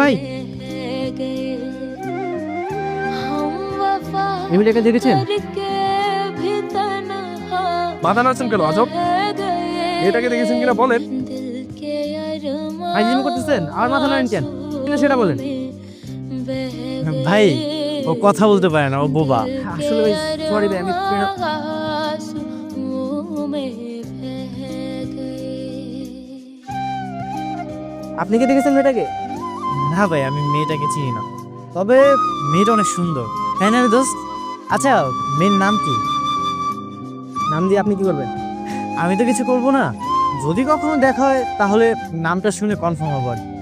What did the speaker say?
ভাই এই মেয়েটাকে দেখেছেন? মাথা নাড়ছেন কেন আজব? এটাকে দেখেছেন কিনা বলেন। ফাইজলামি করতেছেন আর মাথা নাড়েন কেন? কিন্তু সেটা বলেন। ভাই ও কথা বলতে পারে না, ও বোবা। আসলে ভাই সরি ভাই, আমি আপনি কি দেখেছেন মেয়েটাকে? না ভাই, আমি মেয়েটাকে চিনি না, তবে মেয়েটা অনেক সুন্দর। হ্যাঁ না রে দোস্ত? আচ্ছা, মেয়ের নাম কি? নাম দিয়ে আপনি কি করবেন? আমি তো কিছু করব না, যদি কখনো দেখা হয় তাহলে নামটা শুনে কনফার্ম হবো আর কি।